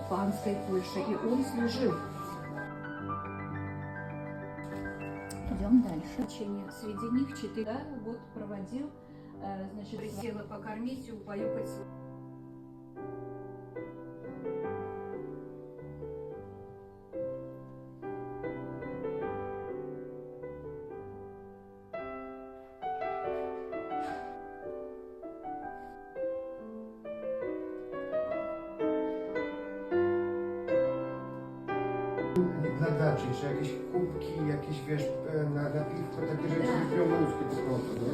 оккупантской Польши, и он служил. Идем дальше. Среди них 4, да, вот проводил, значит, присела покормить и убаюкать. Dla daczy, czy jakieś kubki, jakieś, wiesz, na piwko, takie rzeczy, Tak. białoruskie po prostu, no?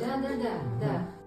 Да.